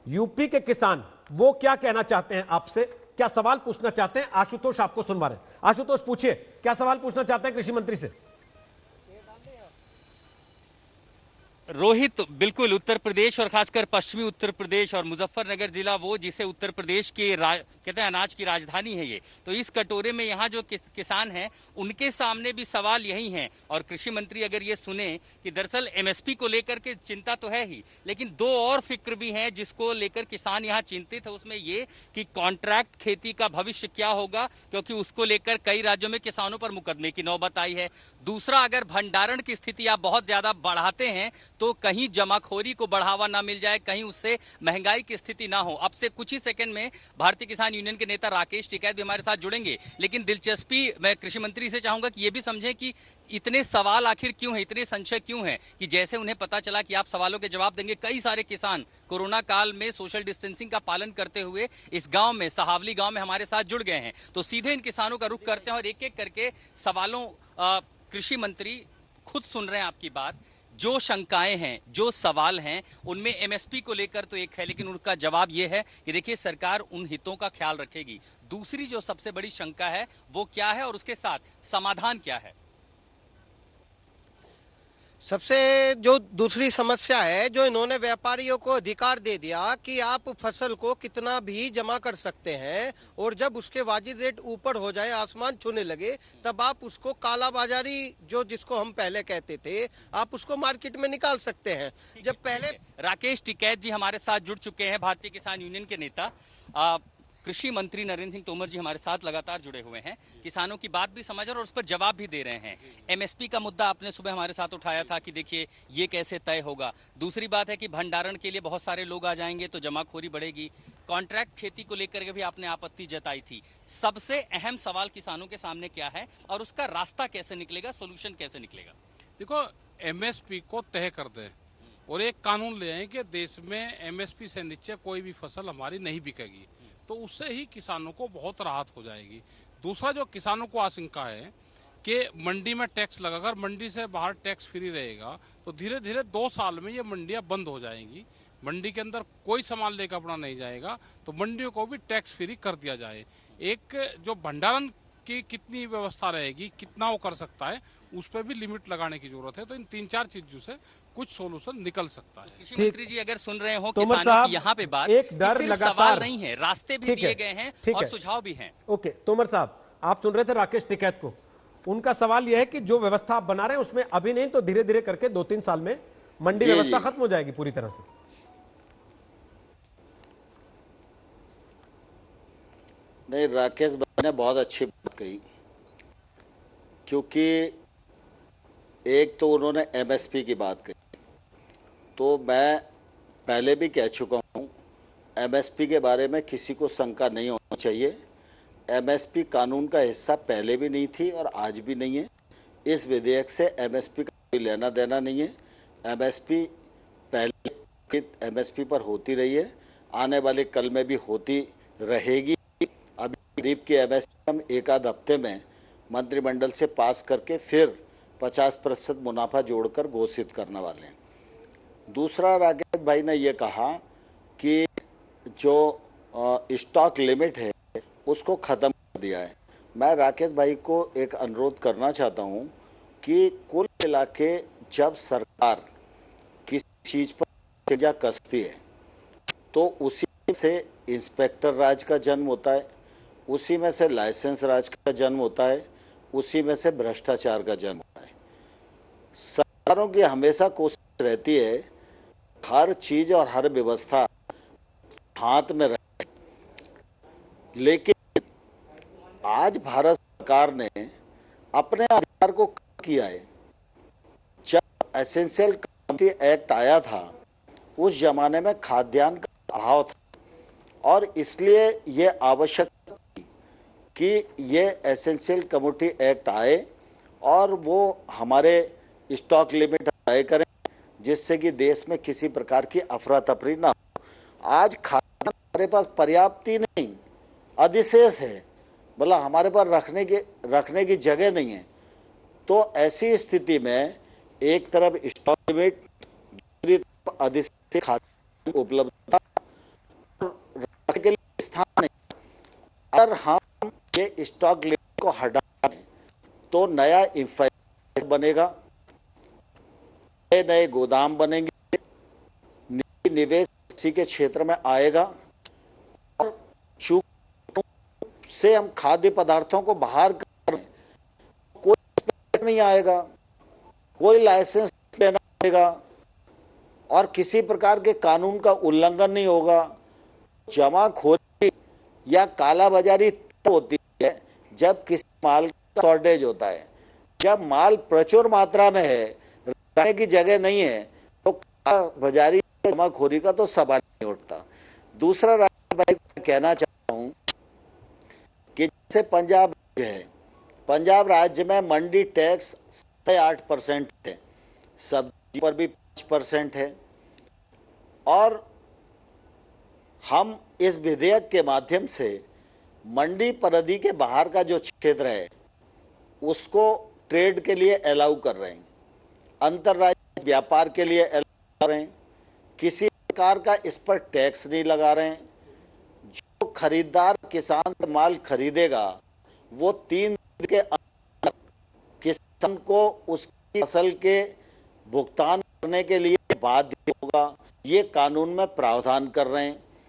UP के किसान वो क्या कहना चाहते हैं आपसे, क्या सवाल पूछना चाहते हैं? आशुतोष आपको सुनवा रहे हैं। आशुतोष पूछिए, क्या सवाल पूछना चाहते हैं कृषि मंत्री से? रोहित, बिल्कुल उत्तर प्रदेश और खासकर पश्चिमी उत्तर प्रदेश और मुजफ्फरनगर जिला वो जिसे उत्तर प्रदेश के कहते हैं अनाज की राजधानी है ये, तो इस कटोरे में यहाँ जो किसान हैं उनके सामने भी सवाल यही हैं। और कृषि मंत्री अगर ये सुने कि दरअसल एमएसपी को लेकर के चिंता तो है ही, लेकिन दो और फिक्र भी हैं जिसको लेकर किसान यहाँ चिंतित है। उसमें ये कि कॉन्ट्रैक्ट खेती का भविष्य क्या होगा, क्योंकि उसको लेकर कई राज्यों में किसानों पर मुकदमे की नौबत आई है। दूसरा, अगर भंडारण की स्थिति आप बहुत ज्यादा बढ़ाते हैं तो कहीं जमाखोरी को बढ़ावा ना मिल जाए, कहीं उससे महंगाई की स्थिति ना हो। अब से कुछ ही सेकंड में भारतीय किसान यूनियन के नेता राकेश टिकैत भी हमारे साथ जुड़ेंगे, लेकिन दिलचस्पी मैं कृषि मंत्री से चाहूंगा कि ये भी समझें कि इतने सवाल आखिर क्यों है, इतने संशय क्यों है कि जैसे उन्हें पता चला कि आप सवालों के जवाब देंगे, कई सारे किसान कोरोना काल में सोशल डिस्टेंसिंग का पालन करते हुए इस गांव में, सहावली गांव में हमारे साथ जुड़ गए हैं। तो सीधे इन किसानों का रुख करते हैं और एक एक करके सवालों कृषि मंत्री खुद सुन रहे हैं आपकी बात। जो शंकाएं हैं, जो सवाल हैं, उनमें एमएसपी को लेकर तो एक है, लेकिन उनका जवाब यह है कि देखिए सरकार उन हितों का ख्याल रखेगी। दूसरी जो सबसे बड़ी शंका है वो क्या है और उसके साथ समाधान क्या है? सबसे जो दूसरी समस्या है, जो इन्होंने व्यापारियों को अधिकार दे दिया कि आप फसल को कितना भी जमा कर सकते हैं और जब उसके वाजिब रेट ऊपर हो जाए, आसमान छूने लगे, तब आप उसको कालाबाजारी जो जिसको हम पहले कहते थे, आप उसको मार्केट में निकाल सकते हैं। जब पहले राकेश टिकैत जी हमारे साथ जुड़ चुके हैं, भारतीय किसान यूनियन के नेता। कृषि मंत्री नरेंद्र सिंह तोमर जी हमारे साथ लगातार जुड़े हुए हैं, किसानों की बात भी समझ और उस पर जवाब भी दे रहे हैं। एमएसपी का मुद्दा आपने सुबह हमारे साथ उठाया था कि देखिए ये कैसे तय होगा। दूसरी बात है कि भंडारण के लिए बहुत सारे लोग आ जाएंगे तो जमाखोरी बढ़ेगी। कॉन्ट्रैक्ट खेती को लेकर के भी आपने आपत्ति जताई थी। सबसे अहम सवाल किसानों के सामने क्या है और उसका रास्ता कैसे निकलेगा, सोल्यूशन कैसे निकलेगा? देखो, एमएसपी को तय कर दे और एक कानून ले आए कि देश में एमएसपी से नीचे कोई भी फसल हमारी नहीं बिकेगी, तो उससे ही किसानों को बहुत राहत हो जाएगी। दूसरा, जो किसानों को आशंका है कि मंडी में टैक्स लगाकर मंडी से बाहर टैक्स फ्री रहेगा, तो धीरे धीरे 2 साल में ये मंडियां बंद हो जाएंगी, मंडी के अंदर कोई सामान लेकर अपना नहीं जाएगा, तो मंडियों को भी टैक्स फ्री कर दिया जाए। एक जो भंडारण की कितनी व्यवस्था रहेगी, कितना वो कर सकता है, उस पर भी लिमिट लगाने की जरूरत है। तो इन 3-4 चीजों से कुछ सोल्यूशन निकल सकता है। कृषि मंत्री जी अगर सुन रहे हो तोमर किसानों की यहाँ पे बात, एक डर लगातार सवाल नहीं है, रास्ते भी दिए गए हैं और सुझाव भी हैं। ओके, तोमर साहब आप सुन रहे थे राकेश टिकैत को, उनका सवाल यह है कि जो व्यवस्था आप बना रहे हैं उसमें अभी नहीं तो धीरे धीरे करके 2-3 साल में मंडी व्यवस्था खत्म हो जाएगी पूरी तरह से। नहीं, राकेश भाई ने बहुत अच्छी बात कही, क्योंकि एक तो उन्होंने एमएसपी की बात कही, तो मैं पहले भी कह चुका हूँ एमएसपी के बारे में किसी को शंका नहीं होनी चाहिए। एमएसपी कानून का हिस्सा पहले भी नहीं थी और आज भी नहीं है। इस विधेयक से एमएसपी का कोई लेना देना नहीं है। एमएसपी पहले एमएसपी पर होती रही है, आने वाले कल में भी होती रहेगी। अभी करीब की एमएसपी हम एक आध हफ्ते में मंत्रिमंडल से पास करके फिर 50% मुनाफा जोड़कर घोषित करने वाले हैं। दूसरा, राकेश भाई ने ये कहा कि जो स्टॉक लिमिट है उसको ख़त्म कर दिया है। मैं राकेश भाई को एक अनुरोध करना चाहता हूँ कि कुल मिला के जब सरकार किसी चीज़ पर सजा कसती है तो उसी से इंस्पेक्टर राज का जन्म होता है, उसी में से लाइसेंस राज का जन्म होता है, उसी में से भ्रष्टाचार का जन्म होता है। सरकारों की हमेशा कोशिश रहती है हर चीज और हर व्यवस्था हाथ में रहे, लेकिन आज भारत सरकार ने अपने अधिकार को कम किया है। जब एसेंशियल कमोडिटी एक्ट आया था उस जमाने में खाद्यान्न का अभाव था और इसलिए ये आवश्यक थी कि ये एसेंशियल कमोडिटी एक्ट आए और वो हमारे स्टॉक लिमिट तय करें, जिससे कि देश में किसी प्रकार की अफरा तफरी ना हो। आज खाद्यान्न हमारे पास पर्याप्त ही नहीं, अधिशेष है, मतलब हमारे पास रखने की जगह नहीं है। तो ऐसी स्थिति में एक तरफ स्टॉक लिमिट, दूसरी तरफ अधिशेष खाद्यान्न उपलब्धता, अगर हम ये स्टॉक लिमिट को हटा दें तो नया इंफ्रास्ट्रक्चर बनेगा, नए गोदाम बनेंगे, निवेश इसी के क्षेत्र में आएगा और से हम खाद्य पदार्थों को बाहर कर कोई नहीं आएगा, कोई लाइसेंस लेना पड़ेगा और किसी प्रकार के कानून का उल्लंघन नहीं होगा। जमाखोरी या कालाबाजारी तब होती है जब किसी माल का शॉर्टेज होता है। जब माल प्रचुर मात्रा में है, रहने की जगह नहीं है, तो कालाबाजारी जमाखोरी का तो सवाल नहीं उठता। दूसरा राज्य भाई कहना चाहता हूं कि जैसे पंजाब राज्य है, पंजाब राज्य में मंडी टैक्स 8% है, सब्जी पर भी 5% है और हम इस विधेयक के माध्यम से मंडी परिधि के बाहर का जो क्षेत्र है उसको ट्रेड के लिए अलाउ कर रहे हैं, अंतर्राज्यीय व्यापार के लिए अलाउ कर रहे हैं, किसी प्रकार का इस पर टैक्स नहीं लगा रहे हैं। जो खरीदार किसान से माल खरीदेगा वो 3 दिन के अंदर किसान को उसकी फसल के भुगतान करने के लिए बाध्य होगा। ये कानून में प्रावधान कर रहे हैं।